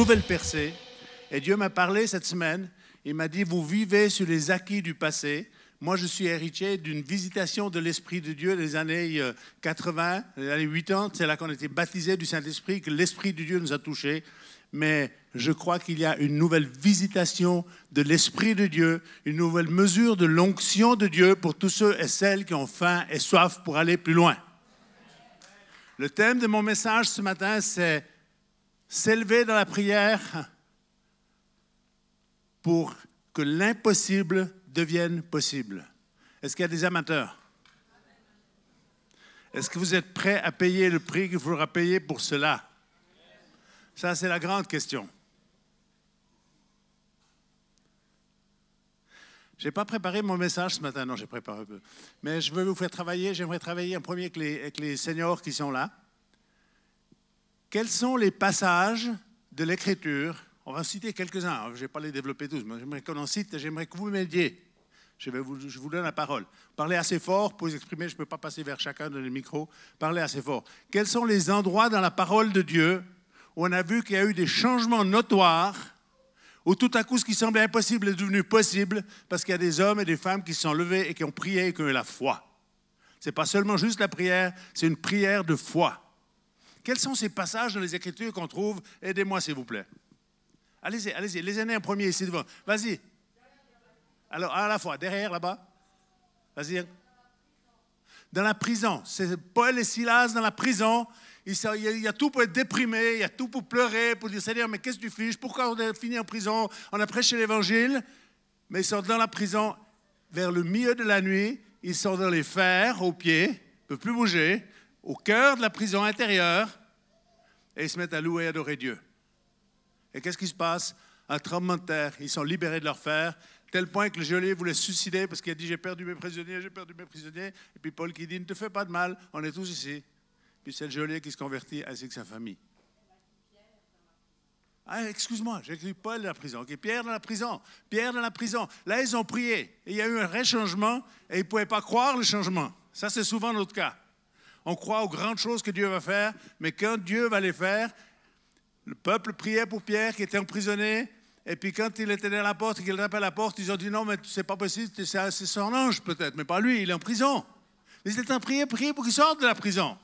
nouvelle percée. Et Dieu m'a parlé cette semaine. Il m'a dit, vous vivez sur les acquis du passé. Moi, je suis héritier d'une visitation de l'Esprit de Dieu des années 80, des années 80. C'est là qu'on a été baptisés du Saint-Esprit, que l'Esprit de Dieu nous a touchés. Mais je crois qu'il y a une nouvelle visitation de l'Esprit de Dieu, une nouvelle mesure de l'onction de Dieu pour tous ceux et celles qui ont faim et soif pour aller plus loin. Le thème de mon message ce matin, c'est s'élever dans la prière pour que l'impossible devienne possible. Est-ce qu'il y a des amateurs? Est-ce que vous êtes prêts à payer le prix qu'il faudra payer pour cela? Ça, c'est la grande question. Je n'ai pas préparé mon message ce matin. Non, j'ai préparé un peu. Mais je veux vous faire travailler. J'aimerais travailler en premier avec les seniors qui sont là. Quels sont les passages de l'Écriture? On va en citer quelques-uns. Je ne vais pas les développer tous, mais j'aimerais qu'on en cite. J'aimerais que vous m'aidiez. Je vous donne la parole. Parlez assez fort pour vous exprimer. Je ne peux pas passer vers chacun de les micros. Parlez assez fort. Quels sont les endroits dans la parole de Dieu où on a vu qu'il y a eu des changements notoires, où tout à coup ce qui semblait impossible est devenu possible parce qu'il y a des hommes et des femmes qui se sont levés et qui ont prié et qui ont eu la foi. Ce n'est pas seulement juste la prière, c'est une prière de foi. Quels sont ces passages dans les Écritures qu'on trouve? Aidez-moi, s'il vous plaît. Allez-y, allez-y. Les aînés en premier, ici devant. Vas-y. Alors, à la fois, derrière, là-bas. Vas-y. Dans la prison. C'est Paul et Silas dans la prison. Il y a tout pour être déprimé, il y a tout pour pleurer, pour dire, Seigneur, mais qu'est-ce que tu fiches? Pourquoi on a fini en prison? On a prêché l'Évangile. Mais ils sont dans la prison vers le milieu de la nuit. Ils sont dans les fers, aux pieds, ils ne peuvent plus bouger, au cœur de la prison intérieure. Et ils se mettent à louer et adorer Dieu. Et qu'est-ce qui se passe? Un tremblement de terre. Ils sont libérés de leurs fers, tel point que le geôlier voulait se suicider parce qu'il a dit, j'ai perdu mes prisonniers, j'ai perdu mes prisonniers. Et puis Paul qui dit, ne te fais pas de mal, on est tous ici. Puis c'est le geôlier qui se convertit ainsi que sa famille. Ah, excuse-moi, j'ai écrit Paul dans la prison. Okay, Pierre dans la prison. Pierre dans la prison. Là, ils ont prié. Et il y a eu un vrai changement et ils ne pouvaient pas croire le changement. Ça, c'est souvent notre cas. On croit aux grandes choses que Dieu va faire, mais quand Dieu va les faire, le peuple priait pour Pierre qui était emprisonné. Et puis quand il était dans la porte et qu'il tapait à la porte, ils ont dit non, mais c'est pas possible, c'est son ange peut-être, mais pas lui, il est en prison. Ils étaient en prier pour qu'il sorte de la prison.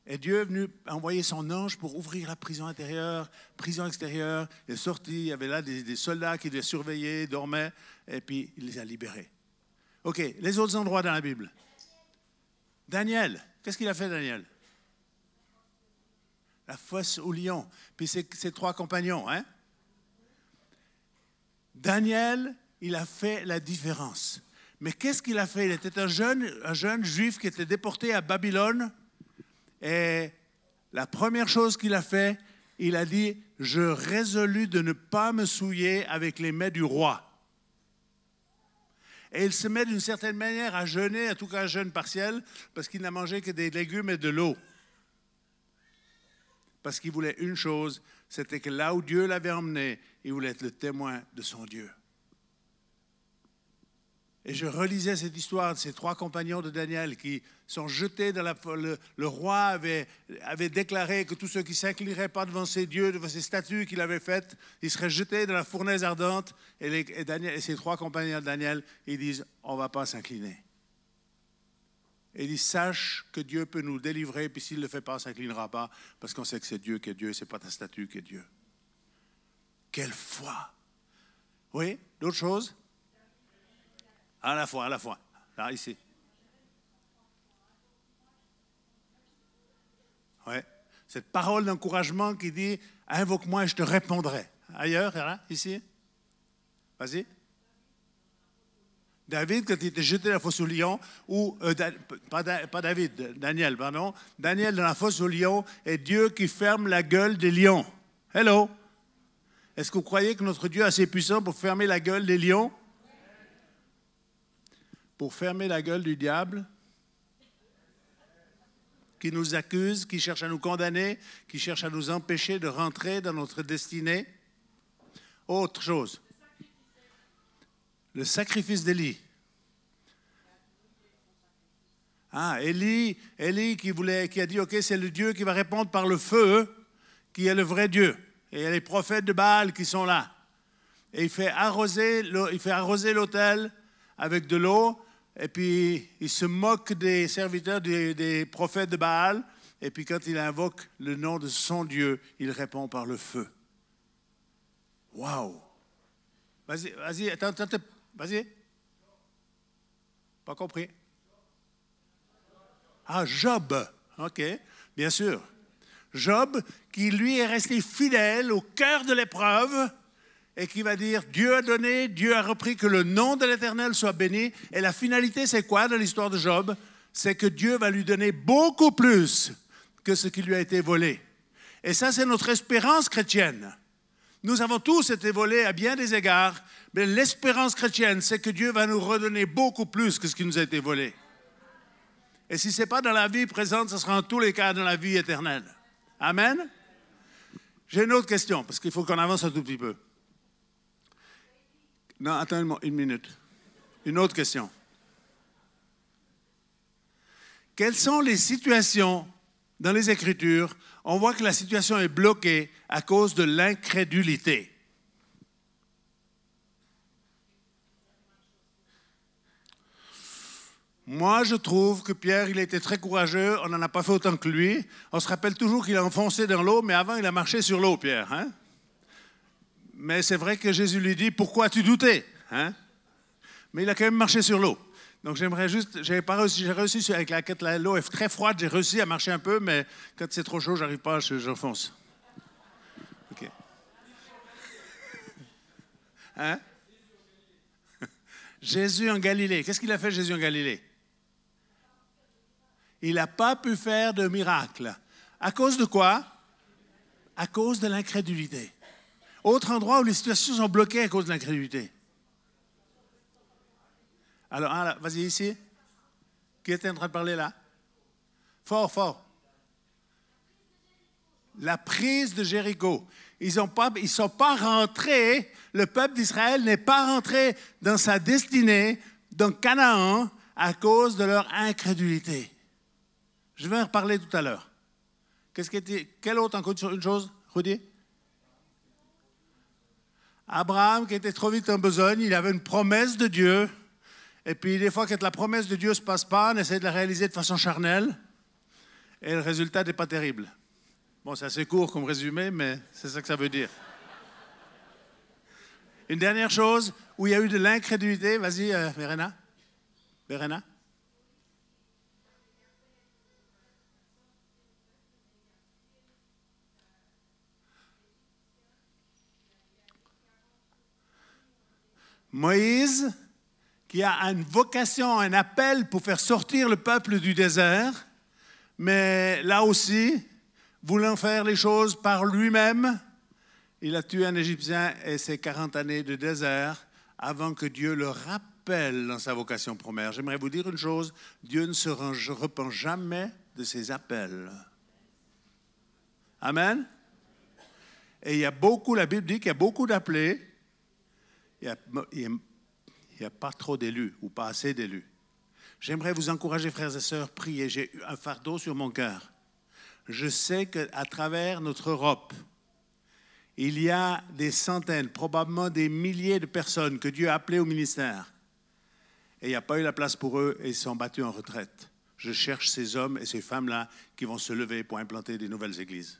Et Dieu est venu envoyer son ange pour ouvrir la prison intérieure, prison extérieure. Il est sorti, il y avait là des soldats qui les surveillaient, dormaient, et puis il les a libérés. OK, les autres endroits dans la Bible. Daniel, qu'est-ce qu'il a fait, Daniel? La fosse au lion. Puis ses trois compagnons, hein? Daniel, il a fait la différence. Mais qu'est-ce qu'il a fait? Il était un jeune juif qui était déporté à Babylone. Et la première chose qu'il a fait, il a dit, je résolus de ne pas me souiller avec les mets du roi. Et il se met d'une certaine manière à jeûner, en tout cas un jeûne partiel, parce qu'il n'a mangé que des légumes et de l'eau. Parce qu'il voulait une chose, c'était que là où Dieu l'avait emmené, il voulait être le témoin de son Dieu. Et je relisais cette histoire de ces trois compagnons de Daniel qui sont jetés dans le roi avait déclaré que tous ceux qui ne s'inclineraient pas devant ces dieux, devant ces statues qu'il avait faites, ils seraient jetés dans la fournaise ardente. Et ces trois compagnons de Daniel, ils disent, on ne va pas s'incliner. Et il dit, sache que Dieu peut nous délivrer, puis s'il ne le fait pas, on ne s'inclinera pas, parce qu'on sait que c'est Dieu qui est Dieu, ce n'est pas ta statue qui est Dieu. Quelle foi! Oui, d'autres choses? À la fois. Là, ici. Oui. Cette parole d'encouragement qui dit, invoque-moi et je te répondrai. Ailleurs, là, ici. Vas-y. David, quand il était jeté dans la fosse au lion, ou, pas David, Daniel, pardon. Daniel dans la fosse au lion, et Dieu qui ferme la gueule des lions. Hello! Est-ce que vous croyez que notre Dieu est assez puissant pour fermer la gueule des lions? Pour fermer la gueule du diable, qui nous accuse, qui cherche à nous condamner, qui cherche à nous empêcher de rentrer dans notre destinée. Autre chose. Le sacrifice d'Élie. Ah, Élie qui a dit, OK, c'est le Dieu qui va répondre par le feu, qui est le vrai Dieu. Et il y a les prophètes de Baal qui sont là. Et il fait arroser l'autel avec de l'eau. Et puis, il se moque des serviteurs des prophètes de Baal. Et puis, quand il invoque le nom de son Dieu, il répond par le feu. Waouh! Vas-y, attends, vas-y. Pas compris. Ah, Job. OK, bien sûr. Job, qui lui est resté fidèle au cœur de l'épreuve et qui va dire, Dieu a donné, Dieu a repris, que le nom de l'Éternel soit béni. Et la finalité, c'est quoi dans l'histoire de Job? C'est que Dieu va lui donner beaucoup plus que ce qui lui a été volé. Et ça, c'est notre espérance chrétienne. Nous avons tous été volés à bien des égards, mais l'espérance chrétienne, c'est que Dieu va nous redonner beaucoup plus que ce qui nous a été volé. Et si ce n'est pas dans la vie présente, ce sera en tous les cas dans la vie éternelle. Amen. J'ai une autre question, parce qu'il faut qu'on avance un tout petit peu. Non, attends une minute. Une autre question. Quelles sont les situations dans les Écritures, on voit que la situation est bloquée à cause de l'incrédulité? Moi, je trouve que Pierre, il était très courageux. On n'en a pas fait autant que lui. On se rappelle toujours qu'il a enfoncé dans l'eau, mais avant, il a marché sur l'eau, Pierre. Hein? Mais c'est vrai que Jésus lui dit, pourquoi tu doutais? Hein? Mais il a quand même marché sur l'eau. Donc, j'aimerais juste, j'ai réussi avec l'eau est très froide, j'ai réussi à marcher un peu, mais quand c'est trop chaud, j'arrive pas, j'enfonce. OK. Hein? Jésus en Galilée. Qu'est-ce qu'il a fait, Jésus en Galilée? Il n'a pas pu faire de miracle. À cause de quoi? À cause de l'incrédulité. Autre endroit où les situations sont bloquées à cause de l'incrédulité. Alors, vas-y ici. Qui était en train de parler là? Fort, fort. La prise de Jéricho. Ils ne sont pas rentrés, le peuple d'Israël n'est pas rentré dans sa destinée, dans Canaan, à cause de leur incrédulité. Je vais en reparler tout à l'heure. Quelle autre encore une chose, Rudy? Abraham, qui était trop vite en besogne, il avait une promesse de Dieu. Et puis, des fois, quand la promesse de Dieu ne se passe pas, on essaie de la réaliser de façon charnelle. Et le résultat n'est pas terrible. Bon, c'est assez court comme résumé, mais c'est ça que ça veut dire. Une dernière chose où il y a eu de l'incrédulité. Vas-y, Verena. Verena. Moïse, qui a une vocation, un appel pour faire sortir le peuple du désert, mais là aussi, voulant faire les choses par lui-même, il a tué un Égyptien et ses 40 années de désert avant que Dieu le rappelle dans sa vocation première. J'aimerais vous dire une chose, Dieu ne se repent jamais de ses appels. Amen. Et il y a beaucoup, la Bible dit qu'il y a beaucoup d'appelés, il n'y a pas trop d'élus ou pas assez d'élus. J'aimerais vous encourager, frères et sœurs, priez. J'ai eu un fardeau sur mon cœur. Je sais qu'à travers notre Europe, il y a des centaines, probablement des milliers de personnes que Dieu a appelées au ministère. Et il n'y a pas eu la place pour eux et ils sont battus en retraite. Je cherche ces hommes et ces femmes-là qui vont se lever pour implanter des nouvelles églises.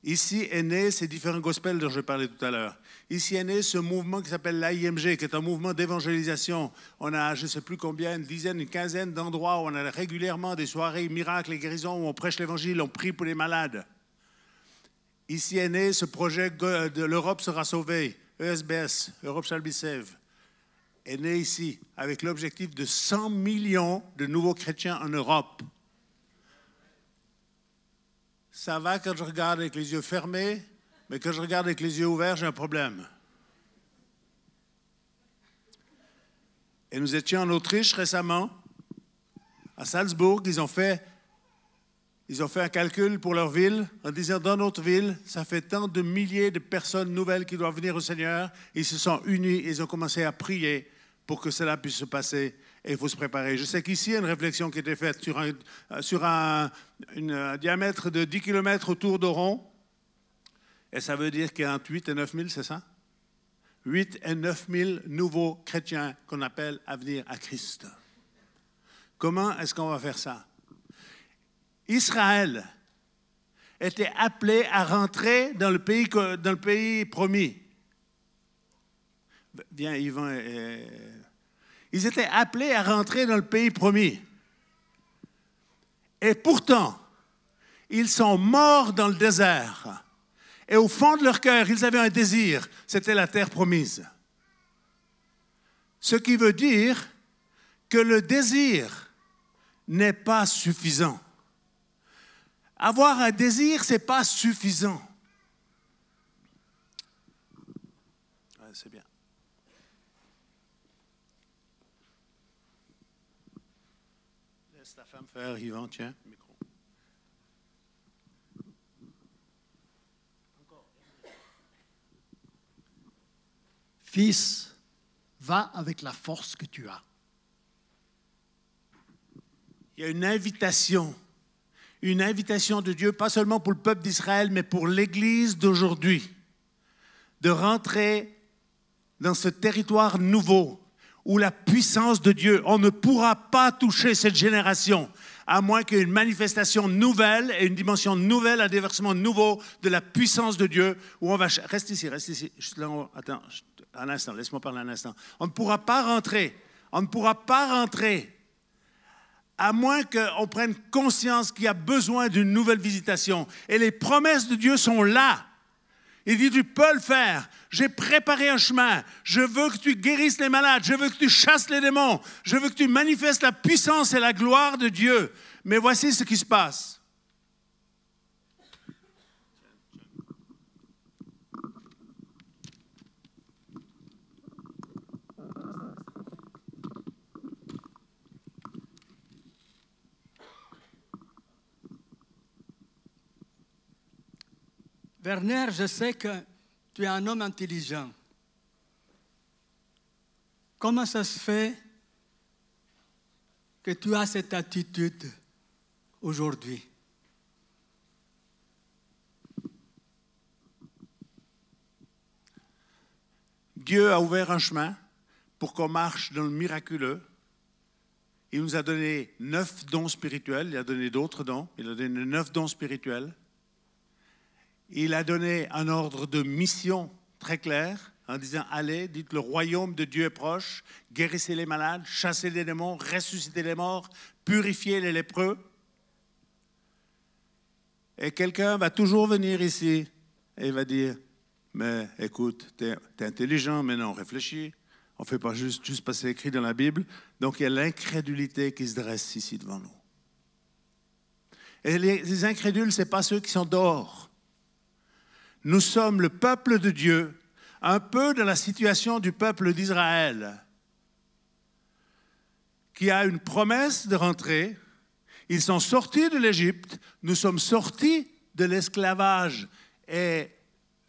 Ici est né ces différents gospels dont je parlais tout à l'heure. Ici est né ce mouvement qui s'appelle l'AIMG, qui est un mouvement d'évangélisation. On a, je ne sais plus combien, une dizaine, une quinzaine d'endroits où on a régulièrement des soirées miracles et guérisons, où on prêche l'évangile, on prie pour les malades. Ici est né ce projet de l'Europe sera sauvée, ESBS, Europe Shall Be Saved, est né ici avec l'objectif de 100 millions de nouveaux chrétiens en Europe. Ça va quand je regarde avec les yeux fermés, mais quand je regarde avec les yeux ouverts, j'ai un problème. Et nous étions en Autriche récemment, à Salzbourg, ils ont fait un calcul pour leur ville en disant dans notre ville, ça fait tant de milliers de personnes nouvelles qui doivent venir au Seigneur. Ils se sont unis, ils ont commencé à prier pour que cela puisse se passer et il faut se préparer. Je sais qu'ici, il y a une réflexion qui a été faite sur un diamètre de 10 km autour d'Oron. Et ça veut dire qu'il y a entre 8 et 9 000, c'est ça? 8 et 9 000 nouveaux chrétiens qu'on appelle à venir à Christ. Comment est-ce qu'on va faire ça? Israël était appelé à rentrer dans le pays promis. Viens, Yvan. Ils étaient appelés à rentrer dans le pays promis. Et pourtant, ils sont morts dans le désert. Et au fond de leur cœur, ils avaient un désir, c'était la terre promise. Ce qui veut dire que le désir n'est pas suffisant. Avoir un désir, ce n'est pas suffisant. Ouais, c'est bien. Laisse ta femme faire, Yvan, tiens, micro. Fils, va avec la force que tu as. Il y a une invitation de Dieu, pas seulement pour le peuple d'Israël, mais pour l'Église d'aujourd'hui, de rentrer dans ce territoire nouveau où la puissance de Dieu, on ne pourra pas toucher cette génération, à moins qu'il y ait une manifestation nouvelle et une dimension nouvelle, un déversement nouveau de la puissance de Dieu, où on va... Reste ici. Attends, un instant, laisse-moi parler un instant. On ne pourra pas rentrer, à moins qu'on prenne conscience qu'il y a besoin d'une nouvelle visitation. Et les promesses de Dieu sont là. Il dit, tu peux le faire. J'ai préparé un chemin. Je veux que tu guérisses les malades. Je veux que tu chasses les démons. Je veux que tu manifestes la puissance et la gloire de Dieu. Mais voici ce qui se passe. Werner, je sais que tu es un homme intelligent. Comment ça se fait que tu as cette attitude aujourd'hui? Dieu a ouvert un chemin pour qu'on marche dans le miraculeux. Il nous a donné 9 dons spirituels, il a donné d'autres dons, il a donné 9 dons spirituels. Il a donné un ordre de mission très clair en disant « Allez, dites le royaume de Dieu est proche, guérissez les malades, chassez les démons, ressuscitez les morts, purifiez les lépreux. » Et quelqu'un va toujours venir ici et il va dire « Mais écoute, t'es intelligent, mais non, réfléchis. On ne fait pas juste passer écrit dans la Bible. » Donc il y a l'incrédulité qui se dresse ici devant nous. Et les incrédules, ce n'est pas ceux qui sont dehors. Nous sommes le peuple de Dieu, un peu dans la situation du peuple d'Israël, qui a une promesse de rentrer. Ils sont sortis de l'Égypte, nous sommes sortis de l'esclavage et,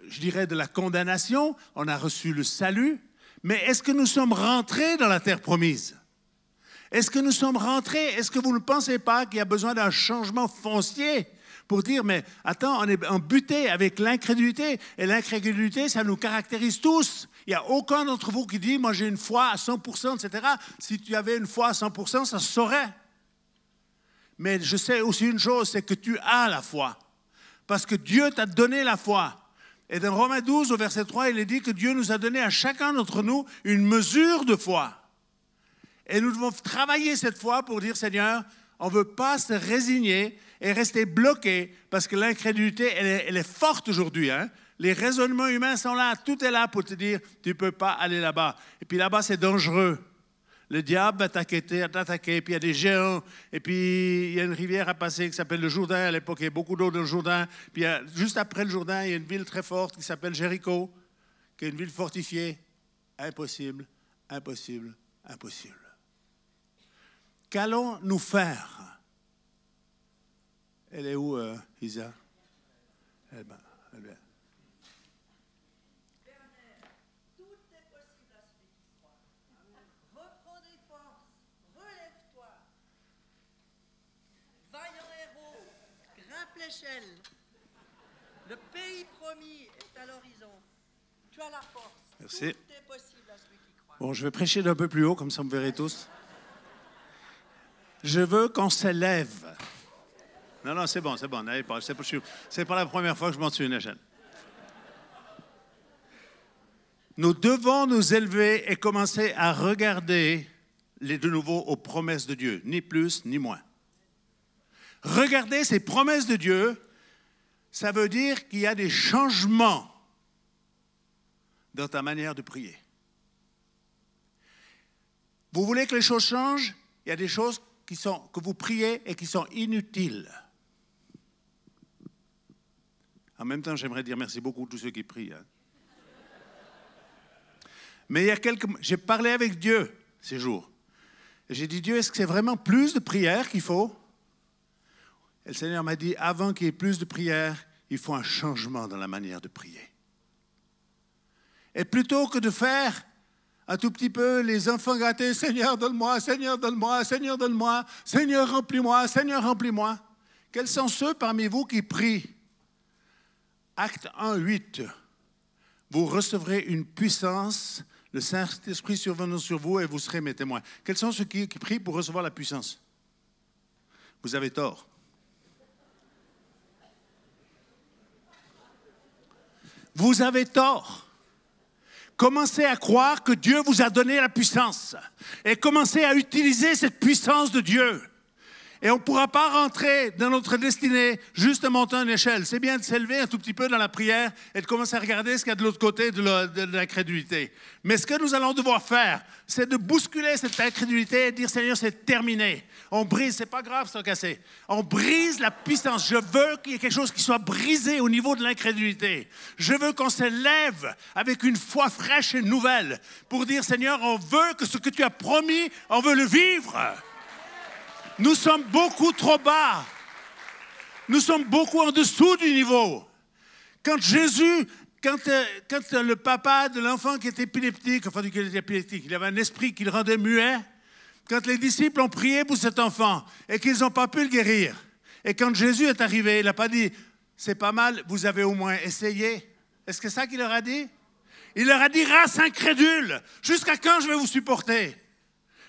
je dirais, de la condamnation. On a reçu le salut, mais est-ce que nous sommes rentrés dans la terre promise? Est-ce que nous sommes rentrés? Est-ce que vous ne pensez pas qu'il y a besoin d'un changement foncier pour dire, mais attends, on est embuté avec l'incrédulité, et l'incrédulité, ça nous caractérise tous. Il n'y a aucun d'entre vous qui dit, moi j'ai une foi à 100%, etc. Si tu avais une foi à 100%, ça se saurait. Mais je sais aussi une chose, c'est que tu as la foi, parce que Dieu t'a donné la foi. Et dans Romains 12, au verset 3, il est dit que Dieu nous a donné à chacun d'entre nous une mesure de foi. Et nous devons travailler cette foi pour dire, Seigneur, on ne veut pas se résigner et rester bloqué parce que l'incrédulité, elle est forte aujourd'hui. Hein? Les raisonnements humains sont là, tout est là pour te dire, tu ne peux pas aller là-bas. Et puis là-bas, c'est dangereux. Le diable va t'attaquer, puis il y a des géants, et puis il y a une rivière à passer qui s'appelle le Jourdain. À l'époque, il y a beaucoup d'eau dans le Jourdain. Puis juste après le Jourdain, il y a une ville très forte qui s'appelle Jéricho, qui est une ville fortifiée. Impossible, impossible, impossible. Qu'allons-nous faire? Elle est où, Isa? Elle est bien. fléchelle. Le pays promis est à l'horizon. Tu as la force. Merci. Tout est possible à celui qui croit. Bon, je vais prêcher d'un peu plus haut, comme ça vous me verrez tous. Je veux qu'on s'élève. Non, c'est bon, n'allez pas. C'est pas la première fois que je monte sur une échelle. Nous devons nous élever et commencer à regarder de nouveau aux promesses de Dieu, ni plus ni moins. Regarder ces promesses de Dieu, ça veut dire qu'il y a des changements dans ta manière de prier. Vous voulez que les choses changent? Il y a des choses que vous priez et qui sont inutiles. En même temps, j'aimerais dire merci beaucoup à tous ceux qui prient. Hein. Mais il y a j'ai parlé avec Dieu ces jours. J'ai dit, Dieu, est-ce que c'est vraiment plus de prières qu'il faut? Et le Seigneur m'a dit, avant qu'il y ait plus de prières, il faut un changement dans la manière de prier. Et plutôt que de faire un tout petit peu les enfants gâtés, Seigneur, donne-moi, Seigneur, donne-moi, Seigneur, donne-moi, Seigneur, remplis-moi, Seigneur, remplis-moi. Quels sont ceux parmi vous qui prient? Acte 1, 8. Vous recevrez une puissance, le Saint-Esprit survenant sur vous et vous serez mes témoins. Quels sont ceux qui prient pour recevoir la puissance? Vous avez tort. Vous avez tort. Commencez à croire que Dieu vous a donné la puissance et commencez à utiliser cette puissance de Dieu. Et on ne pourra pas rentrer dans notre destinée juste en montant une échelle. C'est bien de s'élever un tout petit peu dans la prière et de commencer à regarder ce qu'il y a de l'autre côté de l'incrédulité. Mais ce que nous allons devoir faire, c'est de bousculer cette incrédulité et dire, Seigneur, c'est terminé. On brise, c'est pas grave, c'est cassé. On brise la puissance. Je veux qu'il y ait quelque chose qui soit brisé au niveau de l'incrédulité. Je veux qu'on s'élève avec une foi fraîche et nouvelle pour dire, Seigneur, on veut que ce que tu as promis, on veut le vivre. Nous sommes beaucoup trop bas. Nous sommes beaucoup en dessous du niveau. Quand le papa de l'enfant qui était épileptique, il avait un esprit qui le rendait muet, quand les disciples ont prié pour cet enfant et qu'ils n'ont pas pu le guérir, et quand Jésus est arrivé, il n'a pas dit, c'est pas mal, vous avez au moins essayé. Est-ce que c'est ça qu'il leur a dit? Il leur a dit, race incrédule, jusqu'à quand je vais vous supporter?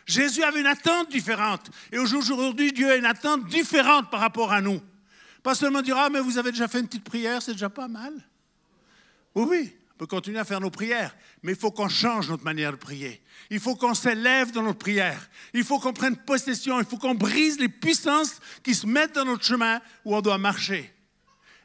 Jésus avait une attente différente. Et aujourd'hui, Dieu a une attente différente par rapport à nous. Pas seulement dire, ah, mais vous avez déjà fait une petite prière, c'est déjà pas mal. Oui, on peut continuer à faire nos prières, mais il faut qu'on change notre manière de prier. Il faut qu'on s'élève dans notre prière. Il faut qu'on prenne possession. Il faut qu'on brise les puissances qui se mettent dans notre chemin où on doit marcher.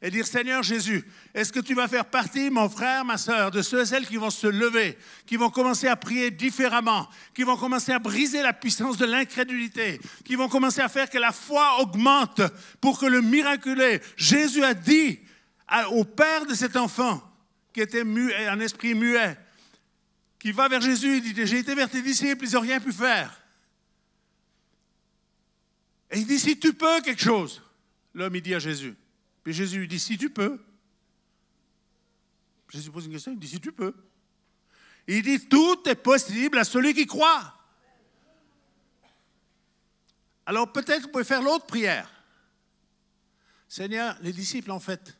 Et dire, Seigneur Jésus, est-ce que tu vas faire partie, mon frère, ma sœur, de ceux et celles qui vont se lever, qui vont commencer à prier différemment, qui vont commencer à briser la puissance de l'incrédulité, qui vont commencer à faire que la foi augmente pour que le miraculé, Jésus a dit au père de cet enfant, qui était muet, un esprit muet, qui va vers Jésus, il dit, j'ai été vers tes disciples, ils n'ont rien pu faire. Et il dit, si tu peux quelque chose, l'homme, il dit à Jésus. Puis Jésus lui dit, si tu peux. Jésus pose une question, il dit, si tu peux. Il dit, tout est possible à celui qui croit. Alors peut-être vous pouvez faire l'autre prière. Seigneur, les disciples en fait.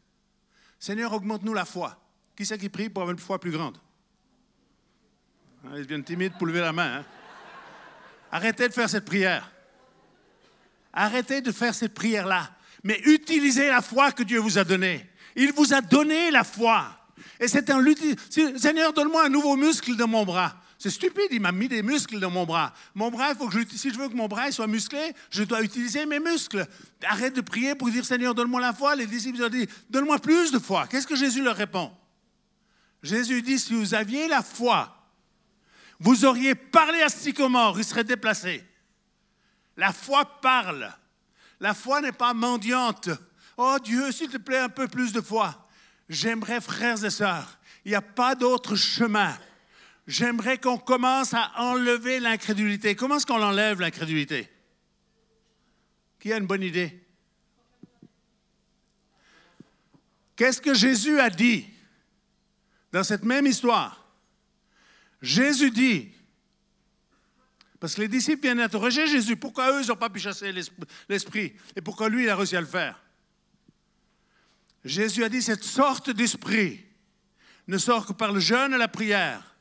Seigneur, augmente-nous la foi. Qui c'est qui prie pour avoir une foi plus grande? Ils deviennent timides pour lever la main. Hein? Arrêtez de faire cette prière. Arrêtez de faire cette prière-là. Mais utilisez la foi que Dieu vous a donnée. Il vous a donné la foi. Et c'est un Seigneur, donne-moi un nouveau muscle dans mon bras. C'est stupide, il m'a mis des muscles dans mon bras. Mon bras, il faut que si je veux que mon bras soit musclé, je dois utiliser mes muscles. Arrête de prier pour dire, Seigneur, donne-moi la foi. Les disciples ont dit, donne-moi plus de foi. Qu'est-ce que Jésus leur répond? Jésus dit, si vous aviez la foi, vous auriez parlé à ce sycomore, il serait déplacé. La foi parle. La foi n'est pas mendiante. Oh Dieu, s'il te plaît, un peu plus de foi. J'aimerais, frères et sœurs, il n'y a pas d'autre chemin. J'aimerais qu'on commence à enlever l'incrédulité. Comment est-ce qu'on enlève l'incrédulité? Qui a une bonne idée? Qu'est-ce que Jésus a dit dans cette même histoire? Jésus dit, parce que les disciples viennent interroger Jésus, pourquoi eux, ils n'ont pas pu chasser l'esprit? Et pourquoi lui, il a réussi à le faire? Jésus a dit, cette sorte d'esprit ne sort que par le jeûne et la prière.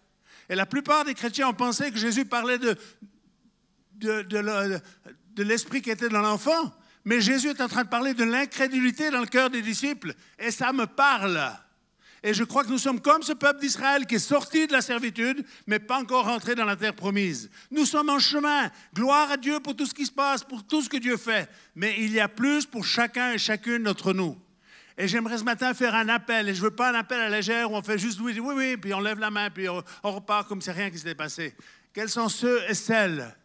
Et la plupart des chrétiens ont pensé que Jésus parlait de l'esprit qui était dans l'enfant. Mais Jésus est en train de parler de l'incrédulité dans le cœur des disciples. Et ça me parle. Et je crois que nous sommes comme ce peuple d'Israël qui est sorti de la servitude, mais pas encore rentré dans la terre promise. Nous sommes en chemin. Gloire à Dieu pour tout ce qui se passe, pour tout ce que Dieu fait. Mais il y a plus pour chacun et chacune d'entre nous. Et j'aimerais ce matin faire un appel. Et je ne veux pas un appel à la légère où on fait juste oui, oui, oui, puis on lève la main, puis on repart comme si rien qui s'était passé. Quels sont ceux et celles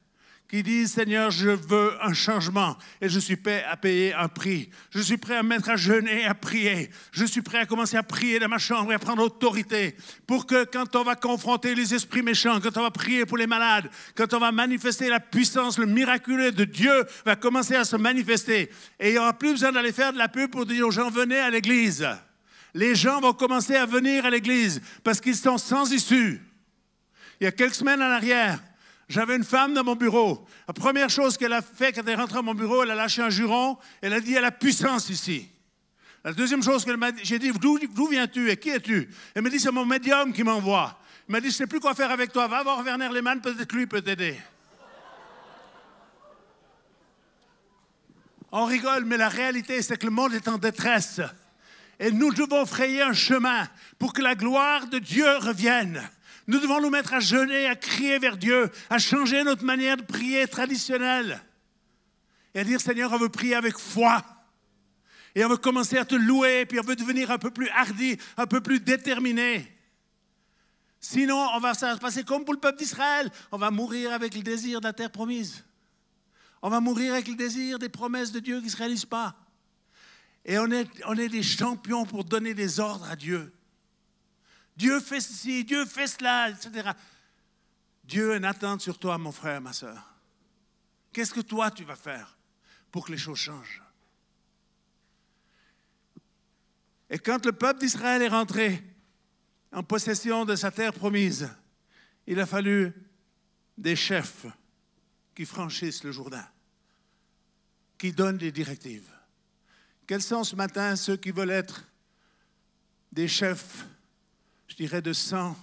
qui disent, Seigneur, je veux un changement et je suis prêt à payer un prix. Je suis prêt à me mettre à jeûner et à prier. Je suis prêt à commencer à prier dans ma chambre et à prendre autorité pour que quand on va confronter les esprits méchants, quand on va prier pour les malades, quand on va manifester la puissance, le miraculeux de Dieu va commencer à se manifester. Et il n'y aura plus besoin d'aller faire de la pub pour dire aux gens, venez à l'église. Les gens vont commencer à venir à l'église parce qu'ils sont sans issue. Il y a quelques semaines en arrière, j'avais une femme dans mon bureau. La première chose qu'elle a fait quand elle est rentrée dans mon bureau, elle a lâché un juron. Elle a dit, il y a la puissance ici. La deuxième chose qu'elle m'a dit, j'ai dit, d'où viens-tu et qui es-tu? Elle m'a dit, c'est mon médium qui m'envoie. Il m'a dit, je ne sais plus quoi faire avec toi. Va voir Werner Lehmann, peut-être lui peut t'aider. On rigole, mais la réalité, c'est que le monde est en détresse. Et nous devons frayer un chemin pour que la gloire de Dieu revienne. Nous devons nous mettre à jeûner, à crier vers Dieu, à changer notre manière de prier traditionnelle. Et à dire, Seigneur, on veut prier avec foi. Et on veut commencer à te louer, puis on veut devenir un peu plus hardi, un peu plus déterminé. Sinon, ça va se passer comme pour le peuple d'Israël. On va mourir avec le désir de la terre promise. On va mourir avec le désir des promesses de Dieu qui ne se réalisent pas. Et on est des champions pour donner des ordres à Dieu. Dieu fait ceci, Dieu fait cela, etc. Dieu a une attente sur toi, mon frère, ma soeur. Qu'est-ce que toi, tu vas faire pour que les choses changent? Et quand le peuple d'Israël est rentré en possession de sa terre promise, il a fallu des chefs qui franchissent le Jourdain, qui donnent des directives. Quels sont ce matin ceux qui veulent être des chefs, je dirais de 100,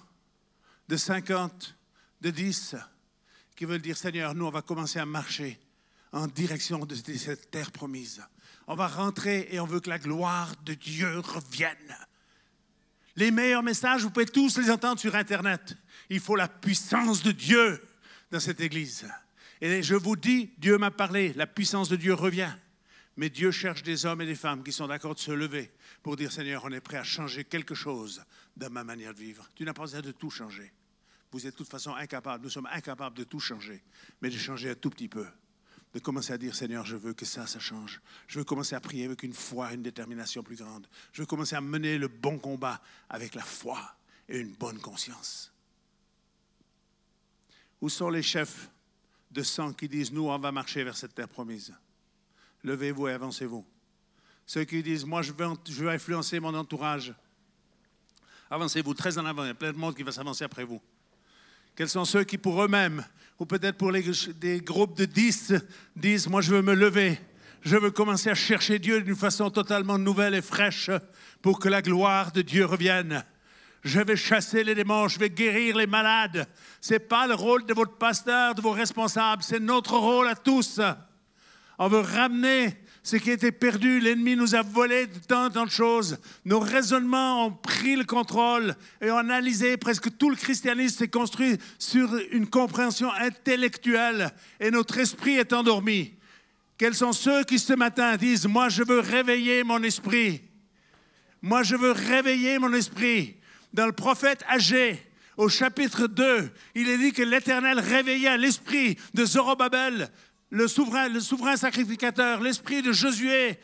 de 50, de 10, qui veulent dire, Seigneur, nous, on va commencer à marcher en direction de cette terre promise. On va rentrer et on veut que la gloire de Dieu revienne. Les meilleurs messages, vous pouvez tous les entendre sur Internet. Il faut la puissance de Dieu dans cette église. Et je vous dis, Dieu m'a parlé, la puissance de Dieu revient. Mais Dieu cherche des hommes et des femmes qui sont d'accord de se lever pour dire, Seigneur, on est prêt à changer quelque chose dans ma manière de vivre. Tu n'as pas besoin de tout changer. Vous êtes de toute façon incapables, nous sommes incapables de tout changer, mais de changer un tout petit peu. De commencer à dire, Seigneur, je veux que ça change. Je veux commencer à prier avec une foi, une détermination plus grande. Je veux commencer à mener le bon combat avec la foi et une bonne conscience. Où sont les chefs de sang qui disent, nous, on va marcher vers cette terre promise? Levez-vous et avancez-vous. Ceux qui disent, moi, je veux influencer mon entourage. Avancez-vous très en avant. Il y a plein de monde qui va s'avancer après vous. Quels sont ceux qui, pour eux-mêmes, ou peut-être pour des groupes de 10, disent, moi, je veux me lever. Je veux commencer à chercher Dieu d'une façon totalement nouvelle et fraîche pour que la gloire de Dieu revienne. Je vais chasser les démons, je vais guérir les malades. Ce n'est pas le rôle de votre pasteur, de vos responsables, c'est notre rôle à tous. On veut ramener ce qui était perdu. L'ennemi nous a volé tant de choses. Nos raisonnements ont pris le contrôle et ont analysé. Presque tout le christianisme s'est construit sur une compréhension intellectuelle et notre esprit est endormi. Quels sont ceux qui ce matin disent, moi je veux réveiller mon esprit. Moi je veux réveiller mon esprit. Dans le prophète Agé, au chapitre 2, il est dit que l'Éternel réveilla l'esprit de Zorobabel, le souverain sacrificateur, l'esprit de Josué,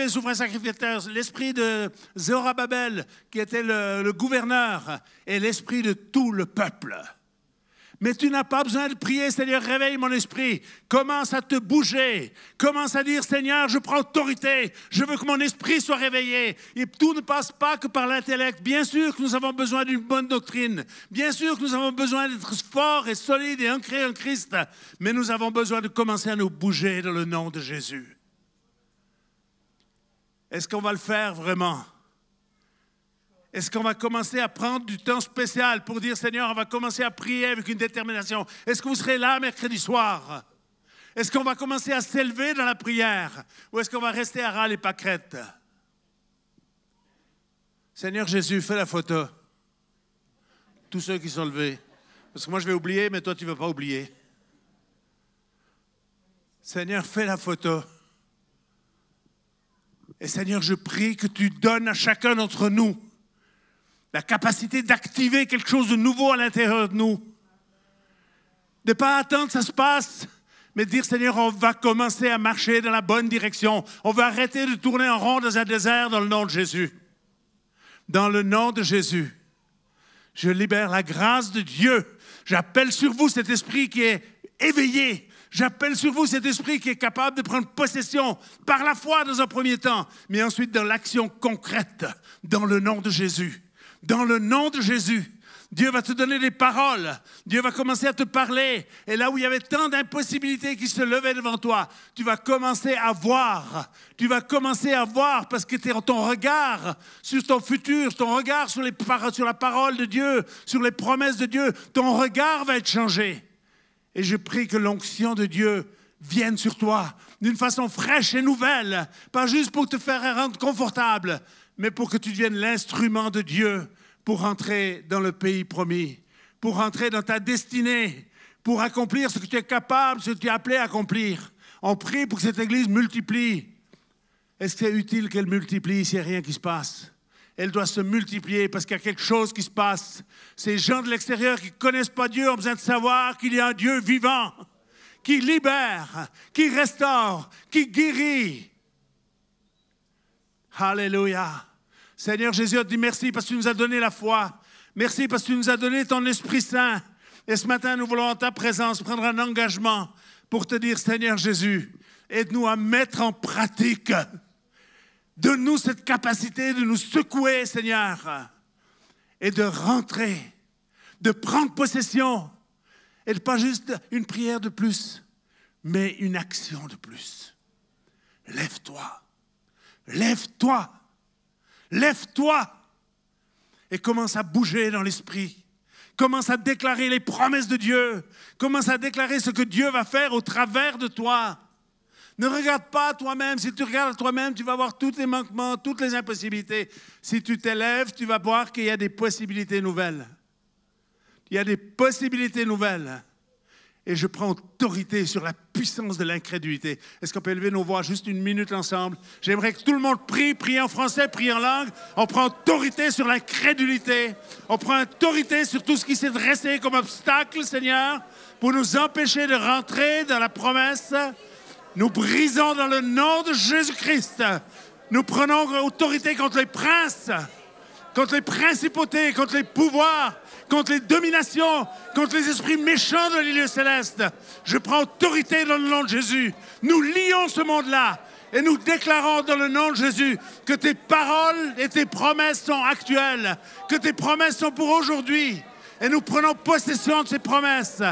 souverain sacrificateur, l'esprit de Zorobabel, qui était le gouverneur, et l'esprit de tout le peuple. Mais tu n'as pas besoin de prier, Seigneur, réveille mon esprit. Commence à te bouger. Commence à dire, Seigneur, je prends autorité. Je veux que mon esprit soit réveillé. Et tout ne passe pas que par l'intellect. Bien sûr que nous avons besoin d'une bonne doctrine. Bien sûr que nous avons besoin d'être forts et solides et ancrés en Christ. Mais nous avons besoin de commencer à nous bouger dans le nom de Jésus. Est-ce qu'on va le faire vraiment? Est-ce qu'on va commencer à prendre du temps spécial pour dire, Seigneur, on va commencer à prier avec une détermination? Est-ce que vous serez là mercredi soir? Est-ce qu'on va commencer à s'élever dans la prière? Ou est-ce qu'on va rester à râles et pâquerettes? Seigneur Jésus, fais la photo. Tous ceux qui sont levés. Parce que moi, je vais oublier, mais toi, tu ne vas pas oublier. Seigneur, fais la photo. Et Seigneur, je prie que tu donnes à chacun d'entre nous la capacité d'activer quelque chose de nouveau à l'intérieur de nous. De ne pas attendre que ça se passe, mais de dire, Seigneur, on va commencer à marcher dans la bonne direction. On va arrêter de tourner en rond dans un désert dans le nom de Jésus. Dans le nom de Jésus, je libère la grâce de Dieu. J'appelle sur vous cet esprit qui est éveillé. J'appelle sur vous cet esprit qui est capable de prendre possession par la foi dans un premier temps, mais ensuite dans l'action concrète, dans le nom de Jésus. Dans le nom de Jésus, Dieu va te donner des paroles. Dieu va commencer à te parler. Et là où il y avait tant d'impossibilités qui se levaient devant toi, tu vas commencer à voir. Tu vas commencer à voir parce que ton regard sur ton futur, ton regard sur la parole de Dieu, sur les promesses de Dieu, ton regard va être changé. Et je prie que l'onction de Dieu vienne sur toi d'une façon fraîche et nouvelle. Pas juste pour te faire rendre confortable, mais pour que tu deviennes l'instrument de Dieu pour rentrer dans le pays promis, pour rentrer dans ta destinée, pour accomplir ce que tu es capable, ce que tu es appelé à accomplir. On prie pour que cette Église multiplie. Est-ce que c'est utile qu'elle multiplie s'il n'y a rien qui se passe? Elle doit se multiplier parce qu'il y a quelque chose qui se passe. Ces gens de l'extérieur qui ne connaissent pas Dieu ont besoin de savoir qu'il y a un Dieu vivant, qui libère, qui restaure, qui guérit. Alléluia. Seigneur Jésus, on te dit merci parce que tu nous as donné la foi. Merci parce que tu nous as donné ton Esprit Saint. Et ce matin, nous voulons en ta présence prendre un engagement pour te dire, Seigneur Jésus, aide-nous à mettre en pratique. Donne-nous cette capacité de nous secouer, Seigneur, et de rentrer, de prendre possession. Et pas juste une prière de plus, mais une action de plus. Lève-toi. Lève-toi. Lève-toi et commence à bouger dans l'esprit. Commence à déclarer les promesses de Dieu. Commence à déclarer ce que Dieu va faire au travers de toi. Ne regarde pas à toi-même. Si tu regardes à toi-même, tu vas voir tous les manquements, toutes les impossibilités. Si tu t'élèves, tu vas voir qu'il y a des possibilités nouvelles. Il y a des possibilités nouvelles. Et je prends autorité sur la puissance de l'incrédulité. Est-ce qu'on peut élever nos voix juste une minute ensemble? J'aimerais que tout le monde prie en français, prie en langue. On prend autorité sur l'incrédulité. On prend autorité sur tout ce qui s'est dressé comme obstacle, Seigneur, pour nous empêcher de rentrer dans la promesse. Nous brisons dans le nom de Jésus-Christ. Nous prenons autorité contre les princes, contre les principautés, contre les pouvoirs, contre les dominations, contre les esprits méchants de les lieux célestes. Je prends autorité dans le nom de Jésus. Nous lions ce monde-là et nous déclarons dans le nom de Jésus que tes paroles et tes promesses sont actuelles, que tes promesses sont pour aujourd'hui. Et nous prenons possession de ces promesses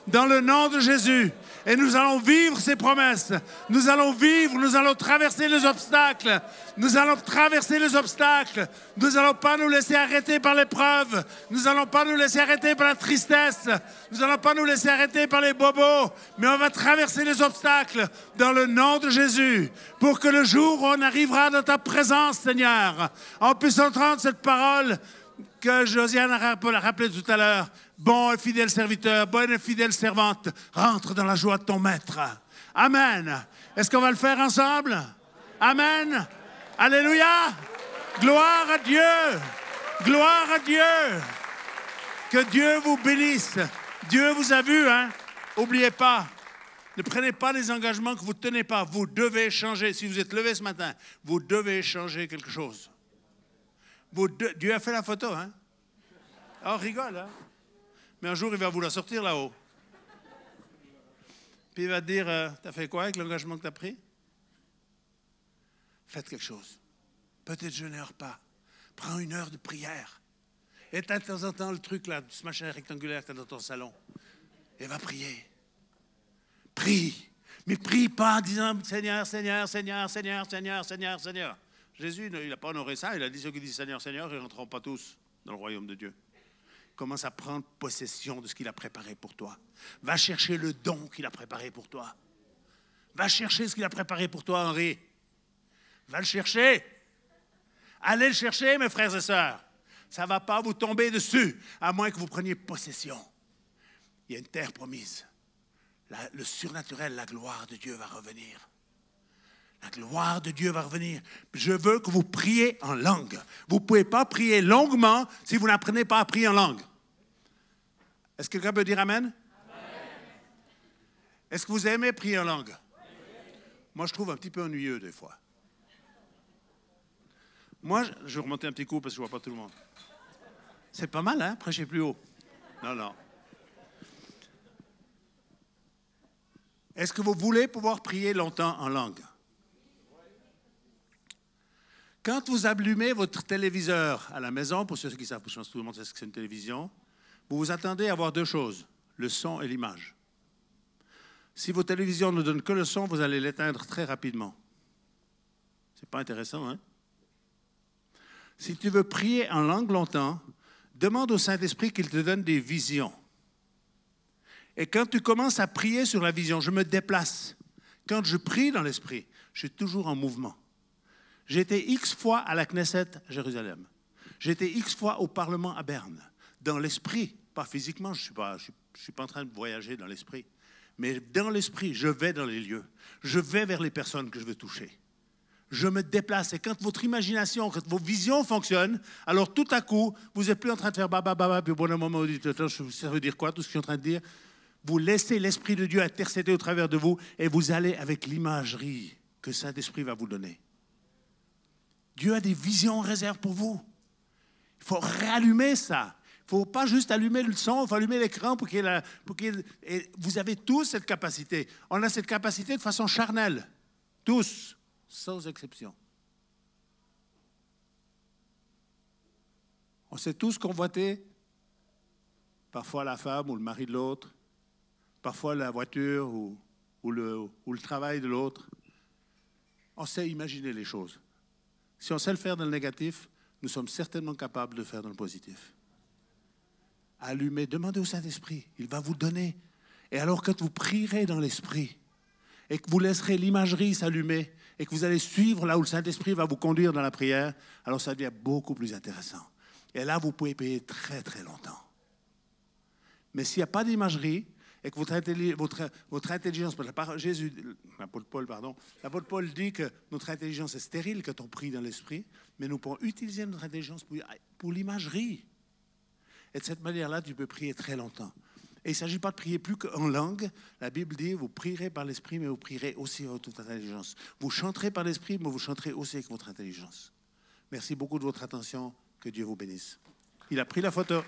dans le nom de Jésus. Et nous allons vivre ces promesses. Nous allons vivre, nous allons traverser les obstacles. Nous allons traverser les obstacles. Nous n'allons pas nous laisser arrêter par l'épreuve. Nous n'allons pas nous laisser arrêter par la tristesse. Nous n'allons pas nous laisser arrêter par les bobos. Mais on va traverser les obstacles dans le nom de Jésus. Pour que le jour où on arrivera dans ta présence, Seigneur, on puisse entendre cette parole que Josiane a rappelé tout à l'heure. Bon et fidèle serviteur, bonne et fidèle servante, rentre dans la joie de ton maître. Amen. Est-ce qu'on va le faire ensemble? Amen. Alléluia. Gloire à Dieu. Gloire à Dieu. Que Dieu vous bénisse. Dieu vous a vu, hein? N'oubliez pas. Ne prenez pas des engagements que vous ne tenez pas. Vous devez changer. Si vous êtes levé ce matin, vous devez changer quelque chose. Dieu a fait la photo, hein? Oh, rigole, hein? Mais un jour, il va vous la sortir là-haut. Puis il va te dire, t'as fait quoi avec l'engagement que tu as pris? Faites quelque chose. Peut-être je n'heure pas. Prends une heure de prière. Et t'as de temps en temps le truc là, ce machin rectangulaire que tu as dans ton salon. Et va prier. Prie. Mais prie pas en disant, Seigneur, Seigneur, Seigneur, Seigneur, Seigneur, Seigneur, Seigneur. Jésus, il n'a pas honoré ça. Il a dit ceux qui disent Seigneur, Seigneur, ils ne rentreront pas tous dans le royaume de Dieu. Commence à prendre possession de ce qu'il a préparé pour toi. Va chercher le don qu'il a préparé pour toi. Va chercher ce qu'il a préparé pour toi, Henri. Va le chercher. Allez le chercher, mes frères et sœurs. Ça ne va pas vous tomber dessus, à moins que vous preniez possession. Il y a une terre promise. Le surnaturel, la gloire de Dieu va revenir. La gloire de Dieu va revenir. Je veux que vous priez en langue. Vous ne pouvez pas prier longuement si vous n'apprenez pas à prier en langue. Est-ce que quelqu'un peut dire Amen? Est-ce que vous aimez prier en langue? Moi, je trouve un petit peu ennuyeux des fois. Moi, je vais remonter un petit coup parce que je ne vois pas tout le monde. C'est pas mal, hein? Prêchez plus haut. Non, non. Est-ce que vous voulez pouvoir prier longtemps en langue? Quand vous allumez votre téléviseur à la maison, pour ceux qui savent, je pense que tout le monde sait ce que c'est une télévision, vous vous attendez à voir deux choses, le son et l'image. Si votre télévision ne donne que le son, vous allez l'éteindre très rapidement. C'est pas intéressant, hein? Si tu veux prier en langue longtemps, demande au Saint-Esprit qu'il te donne des visions. Et quand tu commences à prier sur la vision, je me déplace. Quand je prie dans l'Esprit, je suis toujours en mouvement. J'ai été X fois à la Knesset à Jérusalem. J'ai été X fois au Parlement à Berne. Dans l'Esprit, pas physiquement, je suis pas en train de voyager dans l'Esprit. Mais dans l'Esprit, je vais dans les lieux. Je vais vers les personnes que je veux toucher. Je me déplace. Et quand votre imagination, quand vos visions fonctionnent, alors tout à coup, vous n'êtes plus en train de faire baba, puis au bon moment, vous dites, ça veut dire quoi, tout ce que je suis en train de dire? Vous laissez l'Esprit de Dieu intercéder au travers de vous et vous allez avec l'imagerie que Saint-Esprit va vous donner. Dieu a des visions en réserve pour vous. Il faut réallumer ça. Il ne faut pas juste allumer le son, il faut allumer l'écran pour qu'il y ait et vous avez tous cette capacité. On a cette capacité de façon charnelle. Tous, sans exception. On s'est tous convoités, parfois la femme ou le mari de l'autre, parfois la voiture ou le travail de l'autre. On sait imaginer les choses. Si on sait le faire dans le négatif, nous sommes certainement capables de le faire dans le positif. Allumez, demandez au Saint-Esprit, il va vous donner. Et alors quand vous prierez dans l'Esprit et que vous laisserez l'imagerie s'allumer et que vous allez suivre là où le Saint-Esprit va vous conduire dans la prière, alors ça devient beaucoup plus intéressant. Et là, vous pouvez payer très, très longtemps. Mais s'il n'y a pas d'imagerie et que votre intelligence, l'apôtre Paul dit que notre intelligence est stérile quand on prie dans l'Esprit, mais nous pouvons utiliser notre intelligence pour l'imagerie. Et de cette manière-là, tu peux prier très longtemps. Et il ne s'agit pas de prier plus qu'en langue. La Bible dit, vous prierez par l'Esprit, mais vous prierez aussi avec toute intelligence. Vous chanterez par l'Esprit, mais vous chanterez aussi avec votre intelligence. Merci beaucoup de votre attention. Que Dieu vous bénisse. Il a pris la photo.